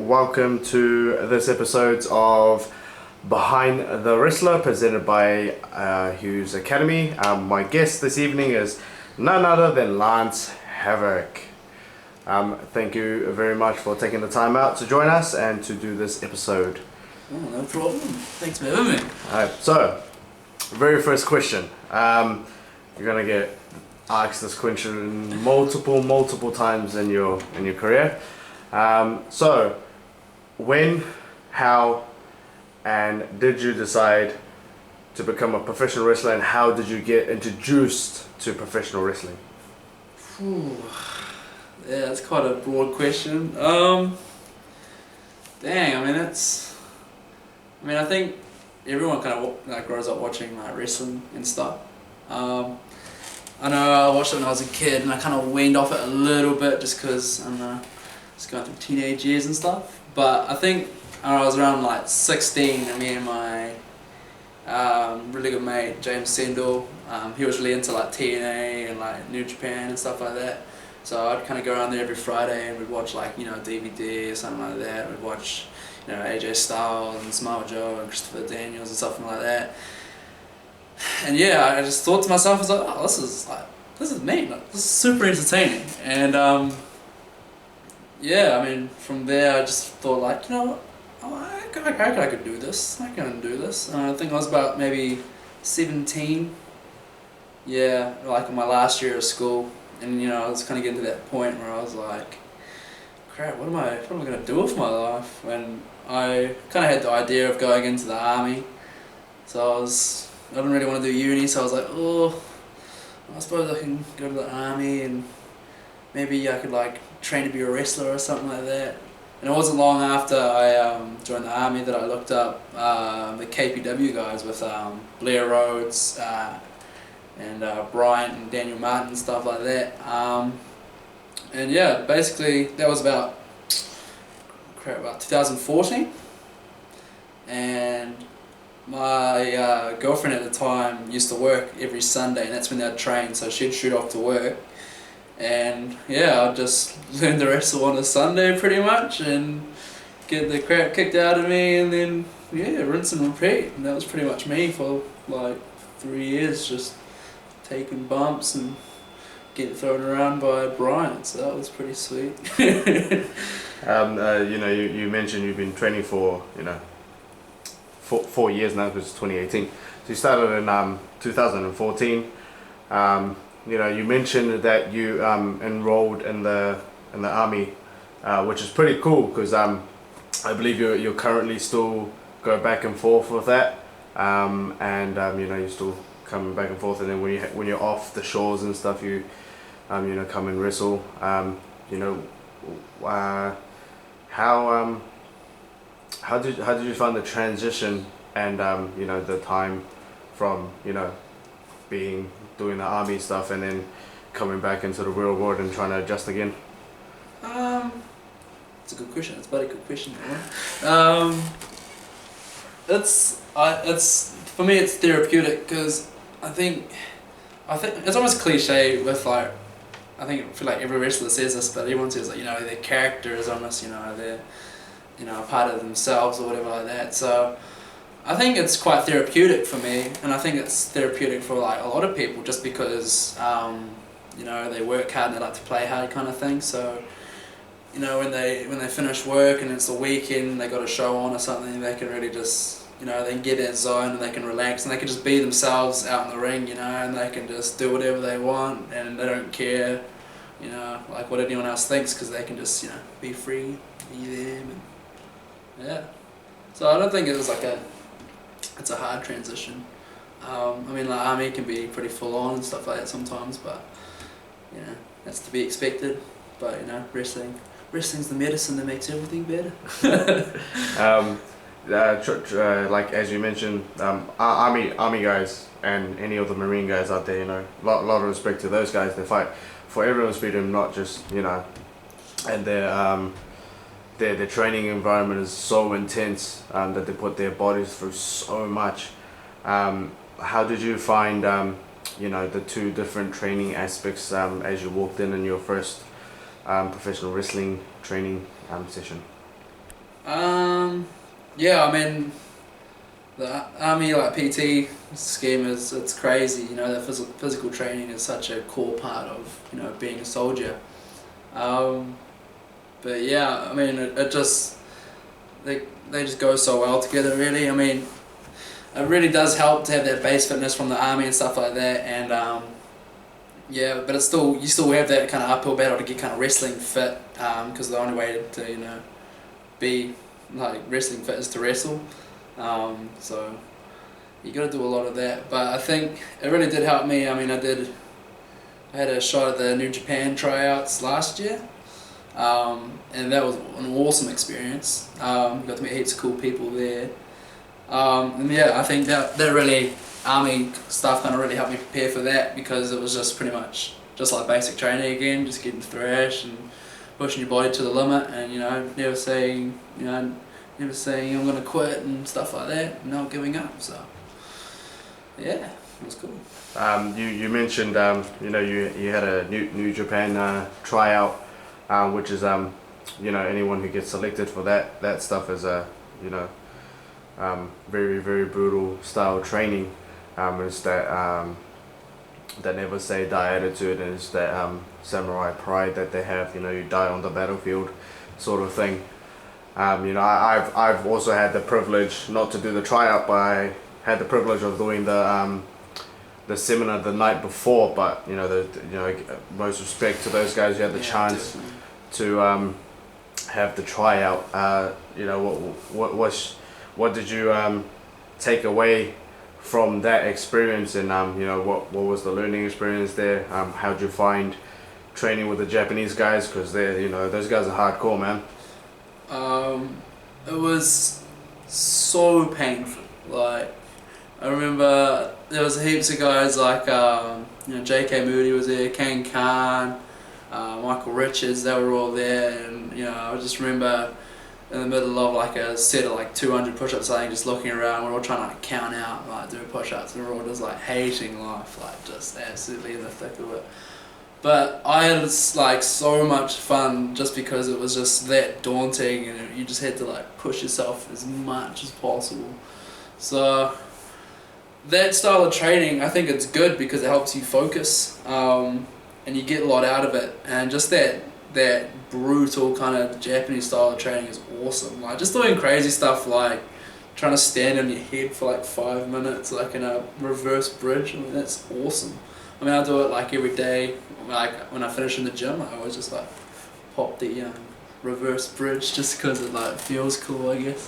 welcome to this episode of Behind the Wrestler presented by Hughes Academy. My guest this evening is none other than Lance Havoc. Thank you very much for taking the time out to join us and to do this episode. Oh, no problem. Thanks for having me. Alright, so very first question. You're gonna get asked this question multiple times in your career. So when, how, and did you decide to become a professional wrestler, and how did you get introduced to professional wrestling? Whew. Yeah, that's quite a broad question. I think everyone kind of grows up watching wrestling and stuff. I know I watched it when I was a kid, and I kind of weaned off it a little bit just because I'm just going through teenage years and stuff. But I think I was around 16, and me and my really good mate James Sendell, he was really into TNA and New Japan and stuff like that. So I'd kind of go around there every Friday and we'd watch DVD or something like that. We'd watch AJ Styles and Samoa Joe and Christopher Daniels and something like that. And yeah, I just thought to myself, I was like, oh, this is neat, this is super entertaining. And from there I just thought I could do this. I can do this. I think I was about maybe 17. Yeah, in my last year of school. And I was kind of getting to that point where I was like, crap, what am I going to do with my life? And I kind of had the idea of going into the army. So I didn't really want to do uni, so I was like, I suppose I can go to the army and maybe I could train to be a wrestler or something like that. And it wasn't long after I joined the army that I looked up the KPW guys with Blair Rhodes and Bryant and Daniel Martin and stuff like that. And yeah, basically that was about 2014. And my girlfriend at the time used to work every Sunday, and that's when they'd train, so she'd shoot off to work. And yeah, I'd just learn to wrestle on a Sunday pretty much and get the crap kicked out of me, and then rinse and repeat. And that was pretty much me for 3 years, just taking bumps and getting thrown around by Bryant, so that was pretty sweet. You mentioned you've been training for 4 years now, because it's 2018. So you started in 2014. You mentioned that you enrolled in the army, which is pretty cool, because I believe you're currently still go back and forth with that, you're still coming back and forth, and then when you're off the shores and stuff, you come and wrestle. How did you find the transition and the time from doing the army stuff and then coming back into the real world and trying to adjust again? It's a good question. It's about a good question. It's for me, it's therapeutic, because I think it's almost cliche with I feel like every wrestler says this, but everyone says their character is almost they're a part of themselves or whatever like that. So I think it's quite therapeutic for me, and I think it's therapeutic for a lot of people, just because they work hard and they like to play hard kind of thing. So when they finish work and it's the weekend, they got a show on or something, they can really just they can get that zone and they can relax and they can just be themselves out in the ring, and they can just do whatever they want, and they don't care what anyone else thinks, because they can just be free, be them, and yeah. So I don't think it was it's a hard transition. Army can be pretty full on and stuff like that sometimes, but that's to be expected. But wrestling's the medicine that makes everything better. As you mentioned, army guys and any of the Marine guys out there, lot of respect to those guys. They fight for everyone's freedom, not just and their training environment is so intense that they put their bodies through so much. How did you find the two different training aspects as you walked in your first professional wrestling training session? Yeah, I mean, the army like PT scheme it's crazy. You know, that physical training is such a core part of being a soldier. Um, but yeah, I mean, it just they just go so well together. Really, I mean, it really does help to have that base fitness from the army and stuff like that. And yeah, but it's still you still have that kind of uphill battle to get kind of wrestling fit because the only way to be like wrestling fit is to wrestle. So you got to do a lot of that. But I think it really did help me. I mean, I had a shot at the New Japan tryouts last year, and that was an awesome experience. Got to meet heaps of cool people there. And yeah, I think that really army stuff kind of really helped me prepare for that because it was just pretty much just like basic training again, just getting thrash and pushing your body to the limit, and never saying I'm gonna quit and stuff like that, and not giving up. So yeah, it was cool. You mentioned you had a New Japan tryout, which is anyone who gets selected for that stuff is a very very brutal style training. It's that never say die attitude, and it's that samurai pride that they have. You die on the battlefield, sort of thing. I've also had the privilege not to do the tryout, but I had the privilege of doing the seminar the night before. But most respect to those guys who had the chance Definitely. to have the tryout. What did you take away from that experience, and what was the learning experience there? How'd you find training with the Japanese guys, because they're those guys are hardcore, man. It was so painful. Like, I remember there was heaps of guys like J.K. Moody was there, Kane Khan, Michael Richards. They were all there, and I just remember in the middle of like a set of like 200 push-ups, I think, just looking around. We're all trying to like count out, like do push-ups, and we're all just like hating life, like just absolutely in the thick of it. But I had like so much fun just because it was just that daunting, and you just had to like push yourself as much as possible. So that style of training, I think it's good because it helps you focus, and you get a lot out of it. And just that brutal kind of Japanese style of training is awesome. Like just doing crazy stuff like trying to stand on your head for like 5 minutes, like in a reverse bridge. I mean, that's awesome. I mean, I do it like every day. Like when I finish in the gym, I always just like pop the reverse bridge just because it like feels cool, I guess.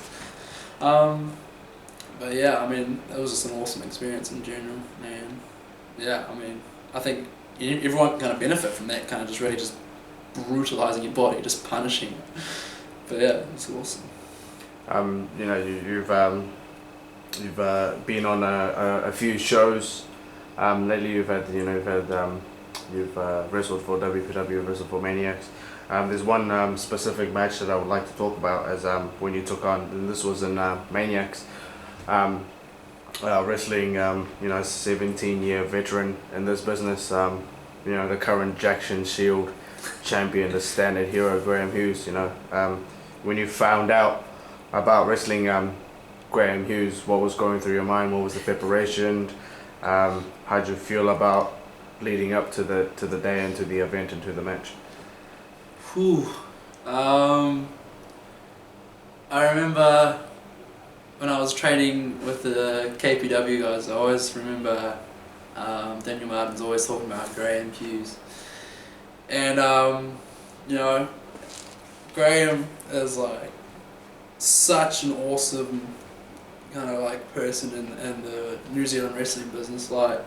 But yeah, I mean, it was just an awesome experience in general, and yeah, I mean, I think everyone can kind of benefit from that, kind of just really just brutalizing your body, just punishing it. But yeah, it's awesome. You've been on a few shows lately. You've wrestled for WPW and wrestled for Maniacs. There's one specific match that I would like to talk about as when you took on, and this was in Maniacs. Wrestling, 17-year veteran in this business. The current Jackson Shield champion, the standard hero, Graham Hughes. When you found out about wrestling Graham Hughes, what was going through your mind? What was the preparation? How'd you feel about leading up to the day and to the event and to the match? Whew. I remember when I was training with the KPW guys, I always remember Daniel Martin's always talking about Graham Hughes. And Graham is like such an awesome kind of like person in the New Zealand wrestling business. Like,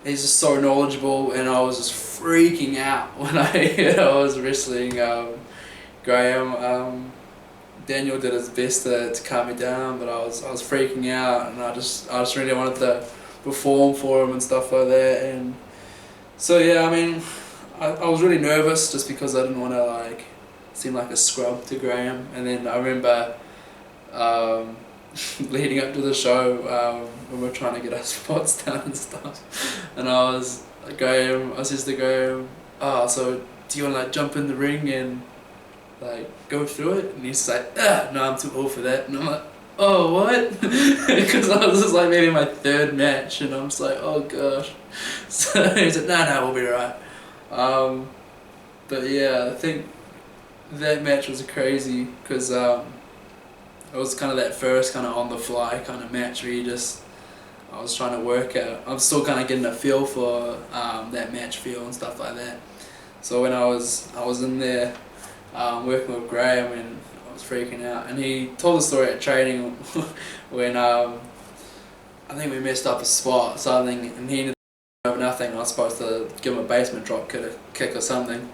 he's just so knowledgeable, and I was just freaking out when I was wrestling Graham. Daniel did his best to calm me down, but I was freaking out, and I just really wanted to perform for him and stuff like that. And so yeah, I mean, I was really nervous just because I didn't want to like seem like a scrub to Graham. And then I remember leading up to the show when we were trying to get our spots down and stuff, and I said to Graham, so do you want to like jump in the ring and like go through it, and he's like, no, I'm too old for that, and I'm like, oh, what? Because I was just like maybe my third match, and I'm just like, oh gosh. So he's like, no, we'll be alright. But yeah, I think that match was crazy because it was kind of that first kind of on the fly kind of match where I was trying to work out. I'm still kind of getting a feel for that match feel and stuff like that. So when I was in there working with Graham, and I was freaking out, and he told the story at training when I think we messed up a spot or something, and he ended up over nothing. I was supposed to give him a basement drop kick or something.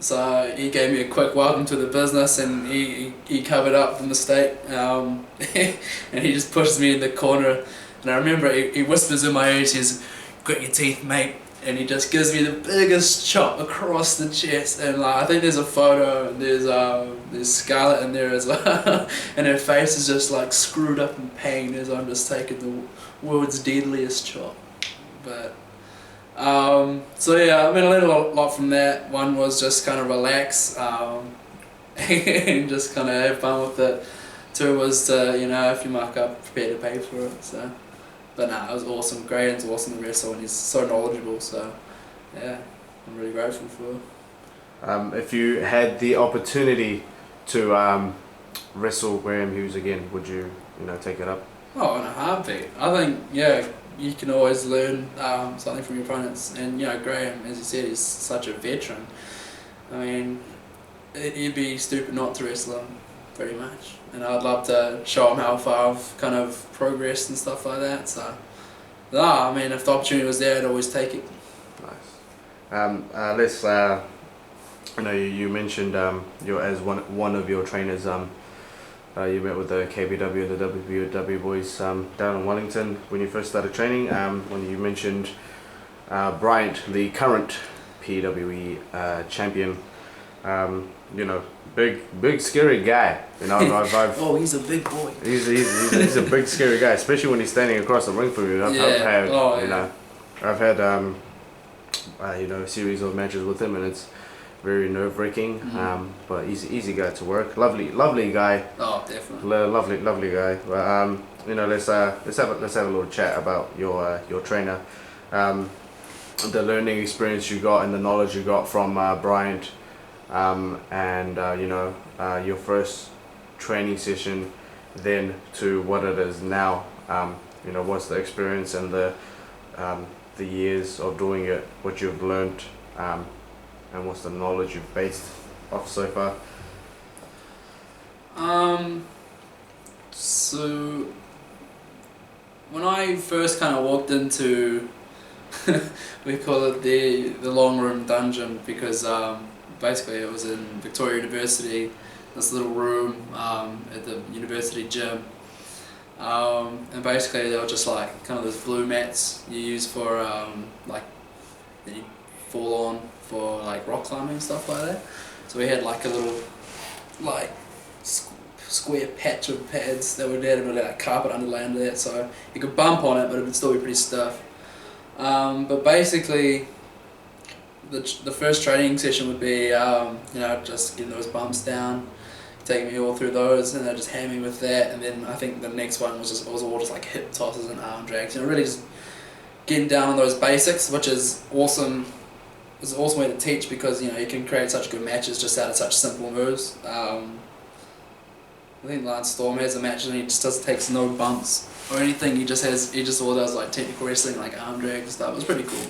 So he gave me a quick welcome to the business, and he covered up the mistake, and he just pushes me in the corner, and I remember he whispers in my ear, he says, "Grit your teeth, mate," and he just gives me the biggest chop across the chest, and like I think there's a photo, and there's Scarlett in there as well, and her face is just like screwed up in pain as I'm just taking the world's deadliest chop. But so yeah, I mean I learned a lot from that. One was just kind of relax and just kind of have fun with it. Two was to, if you muck up, prepare to pay for it. So, but nah, it was awesome. Graham's awesome to wrestle, and he's so knowledgeable. So yeah, I'm really grateful for it. If you had the opportunity to wrestle Graham Hughes again, would you take it up? Oh, in a heartbeat. I think you can always learn something from your opponents, and Graham, as you said, is such a veteran. I mean, you'd be stupid not to wrestle him, pretty much. And I'd love to show him how far I've kind of progressed and stuff like that. So, I mean, if the opportunity was there, I'd always take it. Nice. Let's. You mentioned as one of your trainers. You met with the KPW and the NZWPW boys down in Wellington when you first started training. When you mentioned Bryant, the current PWE champion, big scary guy. I've oh, he's a big boy. He's a big scary guy, especially when he's standing across the ring from you. I've had a series of matches with him, and it's very nerve-wracking, but he's an easy guy to work. Lovely guy. Oh, definitely. Lovely guy. But let's have a little chat about your trainer, the learning experience you got and the knowledge you got from Bryant, and your first training session, then to what it is now. What's the experience and the years of doing it, what you've learned. And what's the knowledge you've based off so far? So when I first kind of walked into, we call it the long room dungeon, because basically it was in Victoria University, this little room at the university gym. And basically they were just like kind of those blue mats you use for that you fall on for like rock climbing and stuff like that. So we had like a little like square patch of pads that were there, and like carpet underlay under that, so you could bump on it but it would still be pretty stiff. But basically the first training session would be just getting those bumps down, taking me all through those, and they just hammer me with that. And then I think the next one was all just like hip tosses and arm drags, really just getting down on those basics, which is awesome. It's an awesome way to teach, because you can create such good matches just out of such simple moves. I think Lance Storm has a match and he just takes no bumps or anything. He just all does like technical wrestling, like arm drags and stuff. It was pretty cool.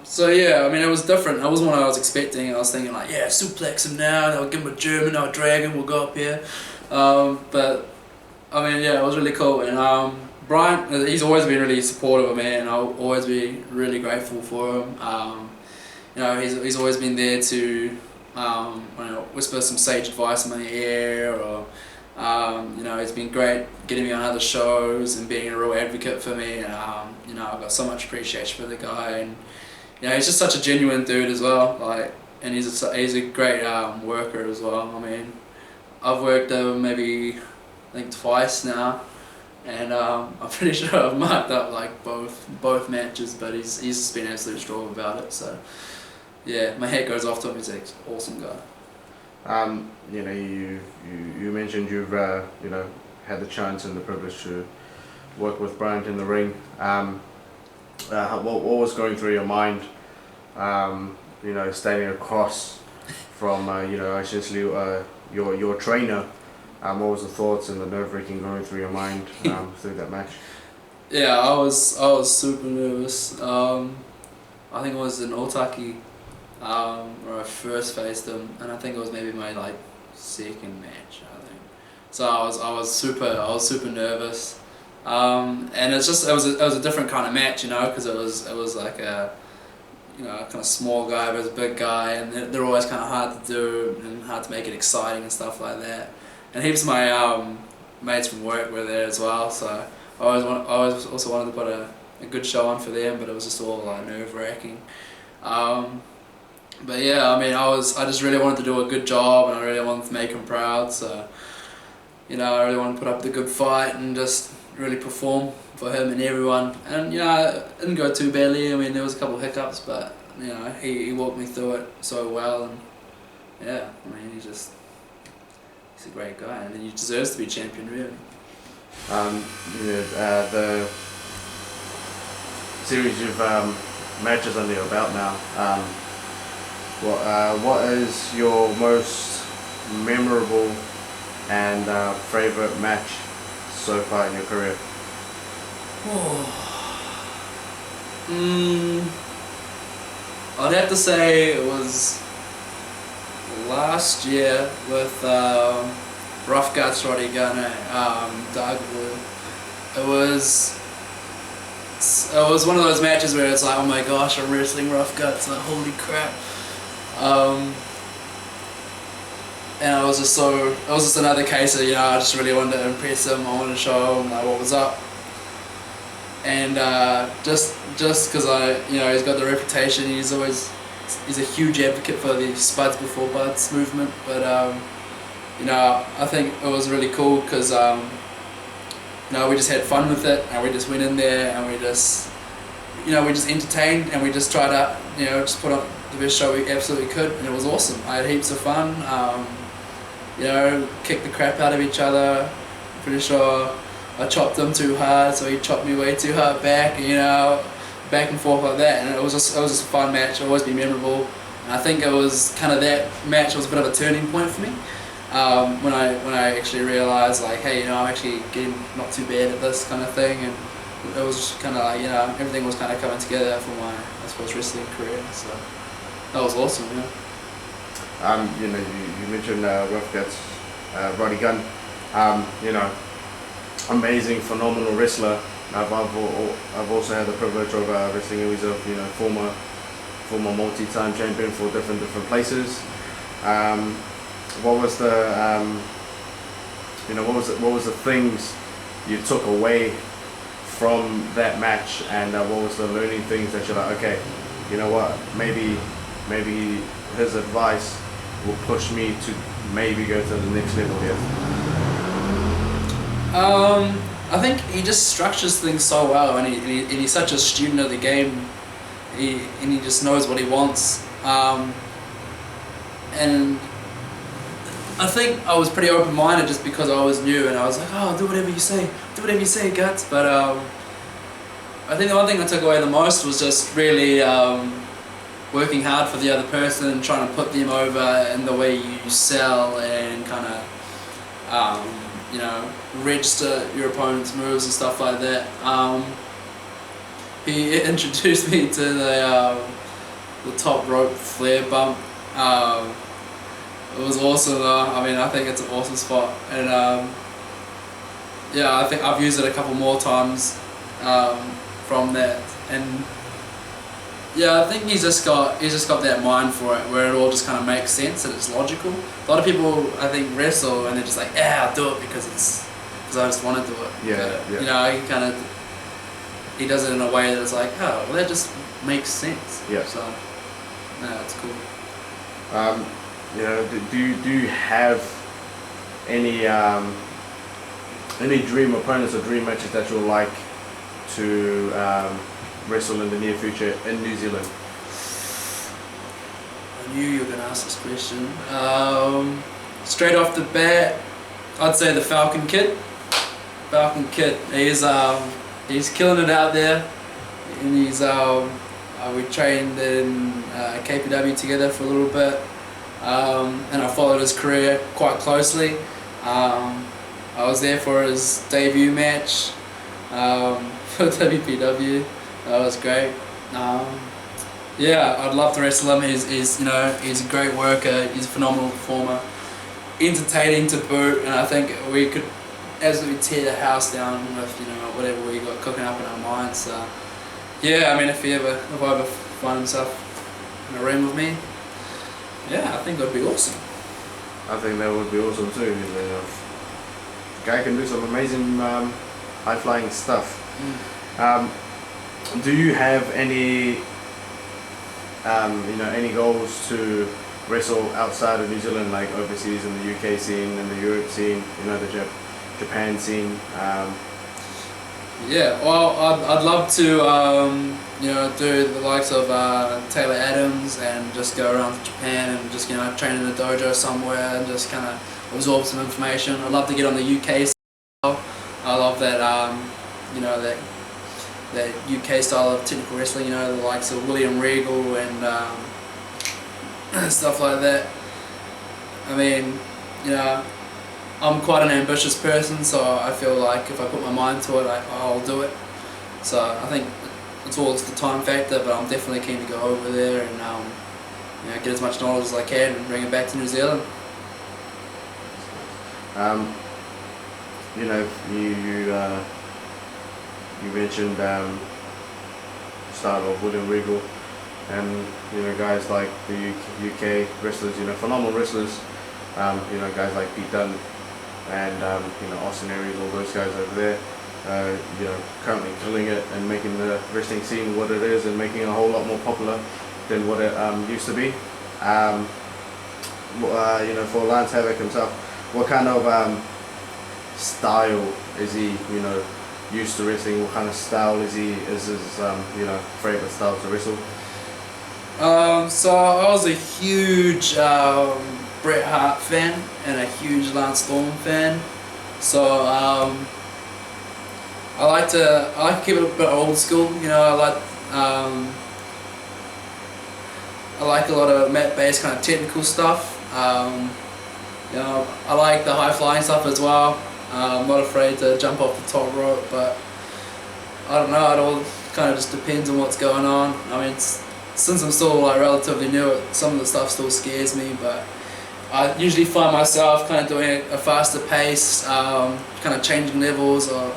So yeah, I mean it was different. It wasn't what I was expecting. I was thinking like, yeah, suplex him now, and I'll give him a German, I'll drag him, we'll go up here. But I mean, yeah, it was really cool. And Bryant, he's always been really supportive of me, and I'll always be really grateful for him. He's always been there to whisper some sage advice in my ear, or he's been great getting me on other shows and being a real advocate for me. I've got so much appreciation for the guy, and he's just such a genuine dude as well. And he's a great worker as well. I mean, I've worked over maybe I think twice now, and I'm pretty sure I've marked up like both matches, but he's just been absolutely strong about it. So yeah, my hat goes off to him. He's an awesome guy. You know, you mentioned you've you know, had the chance and the privilege to work with Bryant in the ring. What was going through your mind? You know, standing across from you know, essentially your trainer. What was the thoughts and the nerve-wracking going through your mind through that match? Yeah, I was super nervous. I think it was in Otaki where I first faced him, and I think it was maybe my like second match, I think. So I was super nervous, and it was a different kind of match, you know, because it was like a, you know, kind of small guy versus big guy, and they're always kind of hard to do and hard to make it exciting and stuff like that. And heaps of my mates from work were there as well, so I always also wanted to put a good show on for them, but it was just all like nerve-wracking. But yeah, I mean, I just really wanted to do a good job, and I really wanted to make him proud. So, you know, I really wanted to put up the good fight and just really perform for him and everyone. And you know, it didn't go too badly. I mean, there was a couple of hiccups, but you know, he walked me through it so well, and yeah, I mean, he's a great guy, and he deserves to be champion, really. You know, the series of matches under your belt now. What is your most memorable and favorite match so far in your career? I'd have to say it was last year with Rough Guts Roddy Gunner, Doug Blue. It was one of those matches where it's like, oh my gosh, I'm wrestling Rough Guts, like holy crap. And it was just another case of, you know, I just really wanted to impress him, I wanted to show him like what was up. And just because you know, he's got the reputation, he's a huge advocate for the Spuds Before Buds movement, but you know, I think it was really cool because you know, we just had fun with it, and we just went in there and we just entertained, and we just tried to, you know, just put on the best show we absolutely could, and it was awesome. I had heaps of fun. You know, kicked the crap out of each other. Pretty sure I chopped him too hard, so he chopped me way too hard back. You know, back and forth like that, and it was just a fun match. It'll always be memorable. And I think it was kind of that match was a bit of a turning point for me. When I actually realised, like, hey, you know, I'm actually getting not too bad at this kind of thing, and it was just kind of like, you know, everything was kind of coming together for my, I suppose, wrestling career. So that was awesome, yeah. You know, you mentioned Rough Guts, Roddy Gunn. You know, amazing, phenomenal wrestler. I've also had the privilege of wrestling him. He's a, you know, former multi-time champion for different places. What was the you know, what was the things you took away from that match, and what was the learning things that you're like, okay, you know what, maybe his advice will push me to maybe go to the next level here? I think he just structures things so well, and he's such a student of the game, and he just knows what he wants. And I think I was pretty open-minded just because I was new, and I was like, oh, do whatever you say, Guts. But I think the one thing I took away the most was just really working hard for the other person and trying to put them over in the way you sell and kind of, you know, register your opponent's moves and stuff like that. He introduced me to the top rope flare bump. It was awesome though. I mean, I think it's an awesome spot, and yeah, I think I've used it a couple more times from that, and yeah, I think he's just got that mind for it, where it all just kind of makes sense and it's logical. A lot of people, I think, wrestle and they're just like, yeah, I'll do it because I just want to do it. Yeah, but, yeah. You know, he does it in a way that's like, oh, well, that just makes sense. Yeah. So, no, it's cool. You know, do you have any dream opponents or dream matches that you'll like to wrestle in the near future in New Zealand? knew you were going to ask this question. Straight off the bat, I'd say the Falcon Kid. Falcon Kid, he's killing it out there, and we trained in KPW together for a little bit, and I followed his career quite closely. I was there for his debut match for WPW. That was great. Yeah, I'd love to wrestle him. He's a great worker. He's a phenomenal performer, entertaining to boot, and I think we could absolutely tear the house down with whatever we got cooking up in our minds. So yeah, I mean, if I ever find himself in a ring with me, yeah, I think that'd be awesome. I think that would be awesome too. The guy can do some amazing high flying stuff. Do you have any any goals to wrestle outside of New Zealand, like overseas in the UK scene, in the Europe scene, the Japan scene? Yeah, well, I'd love to do the likes of Taylor Adams and just go around to Japan and just train in a dojo somewhere and just kind of absorb some information. I'd love to get on the UK style. I love that that UK style of technical wrestling. The likes of William Regal and stuff like that. I mean, I'm quite an ambitious person, so I feel like if I put my mind to it, I'll do it. So I think it's all just the time factor, but I'm definitely keen to go over there and get as much knowledge as I can and bring it back to New Zealand. You mentioned start of William Regal, and guys like the UK wrestlers, phenomenal wrestlers. Guys like Pete Dunne and Austin Aries, all those guys over there. Currently killing it and making the wrestling scene what it is and making it a whole lot more popular than what it used to be. For Lance Havoc himself, what kind of style is he, used to wrestling? What kind of style is his favorite style to wrestle? So I was a huge Bret Hart fan and a huge Lance Storm fan. So I like to keep it a bit old school. I like a lot of mat-based kind of technical stuff. I like the high flying stuff as well. I'm not afraid to jump off the top rope, but I don't know, it all kind of just depends on what's going on. I mean, since I'm still relatively new, some of the stuff still scares me, but I usually find myself kind of doing a faster pace, kind of changing levels, or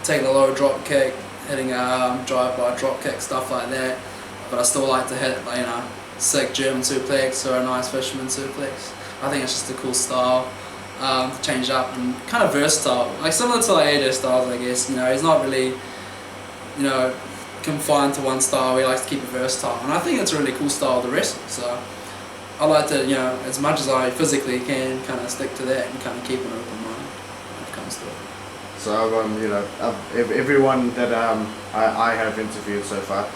taking a lower drop kick, hitting a drive-by drop kick, stuff like that. But I still like to hit sick German suplex or a nice fisherman suplex. I think it's just a cool style to change up and kind of versatile, like similar to AJ Styles, I guess. He's not really confined to one style. He likes to keep it versatile, and I think it's a really cool style to wrestle. So I like to, as much as I physically can, kind of stick to that and kind of keep an open mind when it comes to it. So everyone that I have interviewed so far,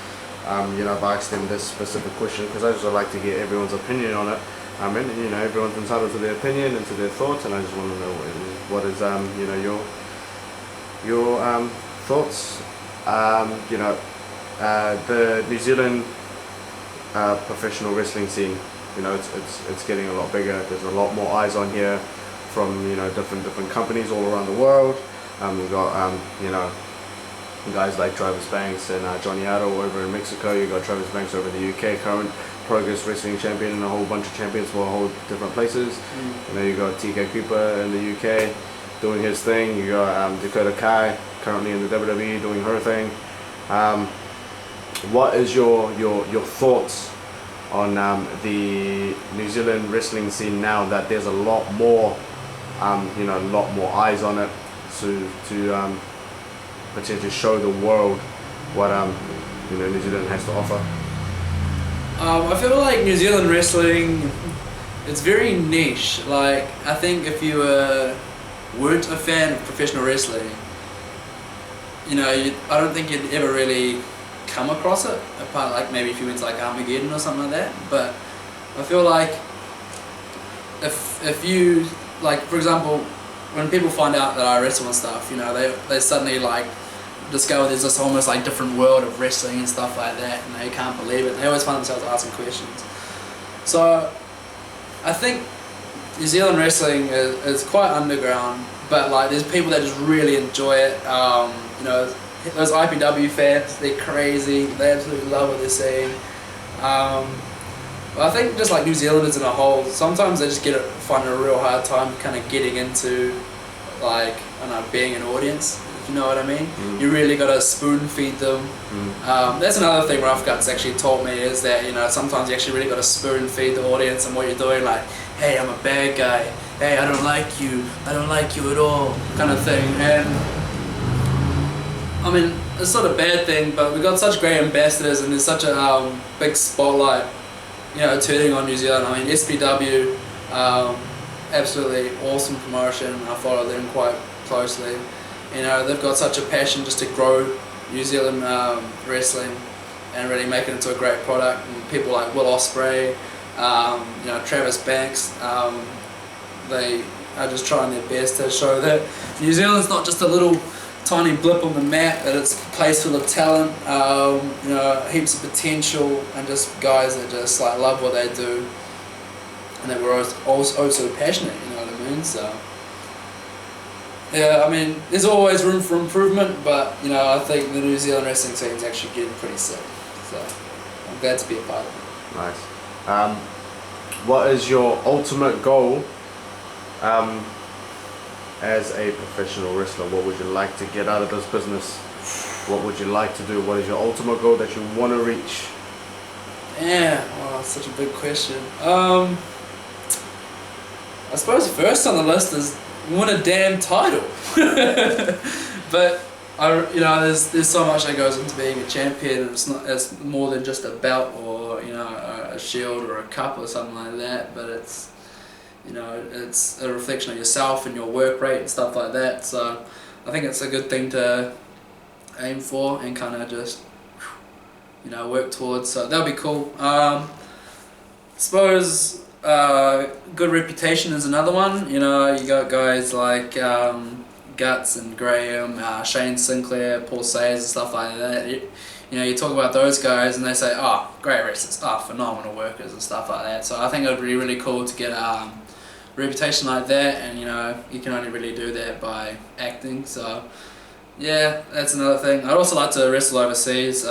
I've asked them this specific question because I just like to get everyone's opinion on it. Everyone's entitled to their opinion and to their thoughts, and I just want to know what is your thoughts. The New Zealand professional wrestling scene, it's getting a lot bigger. There's a lot more eyes on here from different companies all around the world. We've got guys like Travis Banks and Johnny Otto over in Mexico. You got Travis Banks over in the UK, current Progress Wrestling champion, and a whole bunch of champions for a whole different places. You got TK Cooper in the UK doing his thing. You got Dakota Kai currently in the WWE doing her thing. What is your thoughts on the New Zealand wrestling scene now that there's a lot more a lot more eyes on it to potentially show the world what New Zealand has to offer? I feel like New Zealand wrestling, it's very niche. Like, I think if you weren't a fan of professional wrestling, I don't think you'd ever really come across it, apart like maybe if you went to like Armageddon or something like that. But I feel like if you, like for example, when people find out that I wrestle and stuff, you know, they suddenly like discover there's this almost like different world of wrestling and stuff like that, and they can't believe it. They always find themselves asking questions. So I think New Zealand wrestling is quite underground, but like there's people that just really enjoy it. You know, those IPW fans, they're crazy. They absolutely love what they're seeing. But I think just like New Zealanders in a whole, sometimes they just find a real hard time kind of getting into like, I don't know, being an audience. If you know what I mean. You really got to spoon feed them. That's another thing Rough Guts actually taught me, is that, you know, sometimes you actually really got to spoon feed the audience and what you're doing, like, hey, I'm a bad guy, hey, I don't like you at all, kind of thing. And I mean, it's not a bad thing, but we got such great ambassadors, and there's such a big spotlight, you know, turning on New Zealand. I mean, SPW, absolutely awesome promotion. I follow them quite closely. You know, they've got such a passion just to grow New Zealand wrestling and really make it into a great product. And people like Will Ospreay, you know, Travis Banks, they are just trying their best to show that New Zealand's not just a little tiny blip on the map, that it's a place full of talent, you know, heaps of potential, and just guys that just like love what they do, and that we're also passionate, you know what I mean? So yeah, I mean, there's always room for improvement, but you know, I think the New Zealand wrestling scene is actually getting pretty sick. So I'm glad to be a part of it. Nice. What is your ultimate goal as a professional wrestler? What would you like to get out of this business? What would you like to do? What is your ultimate goal that you want to reach? Yeah, well, that's such a big question. I suppose first on the list is win a damn title. But you know, there's so much that goes into being a champion, and it's more than just a belt or, you know, a shield or a cup or something like that. But it's, you know, it's a reflection of yourself and your work rate and stuff like that. So I think it's a good thing to aim for and kind of just, you know, work towards. So that'll be cool. Suppose good reputation is another one. You know, you got guys like Guts and Graham, Shane Sinclair, Paul Sayers and stuff like that. You know, you talk about those guys and they say, oh, great wrestlers, oh, phenomenal workers and stuff like that. So I think it would be really cool to get a reputation like that, and you know, you can only really do that by acting. So yeah, that's another thing. I'd also like to wrestle overseas.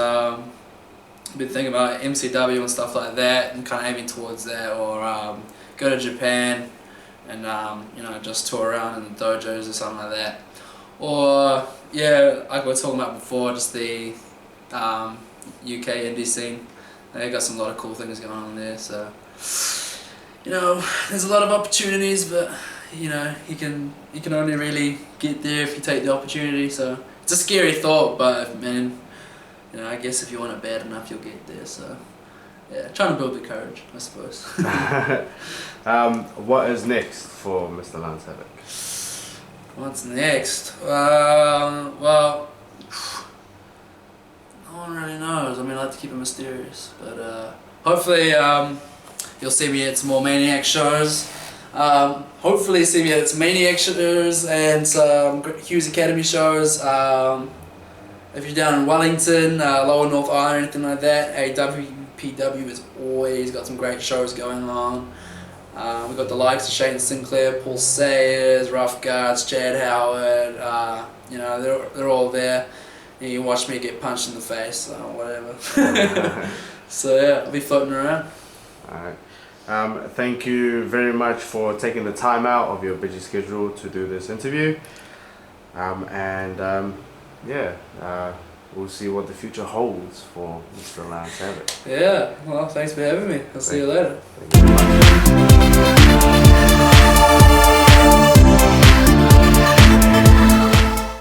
Been thinking about MCW and stuff like that, and kind of aiming towards that, or go to Japan and you know, just tour around in the dojos or something like that. Or yeah, like we were talking about before, just the UK indie scene. They got a lot of cool things going on there. So you know, there's a lot of opportunities, but you know, you can only really get there if you take the opportunity. So it's a scary thought, but man, you know, I guess if you want it bad enough, you'll get there. So yeah, trying to build the courage, I suppose. What is next for Mr. Lance Havoc? What's next? Well, no one really knows. I mean, I like to keep it mysterious, but hopefully you'll see me at some more Maniac shows. Hopefully see me at some Maniac shows and some Hughes Academy shows. If you're down in Wellington, Lower North Island, anything like that, NZWPW has always got some great shows going on. We've got the likes of Shane Sinclair, Paul Sayers, Rough Guards, Chad Howard, you know, they're all there. You can watch me get punched in the face, or whatever. So yeah, I'll be floating around. Alright. Thank you very much for taking the time out of your busy schedule to do this interview. Yeah, we'll see what the future holds for Mr. Lance Havoc. Yeah, well, thanks for having me. I'll see you later. Thank you very much.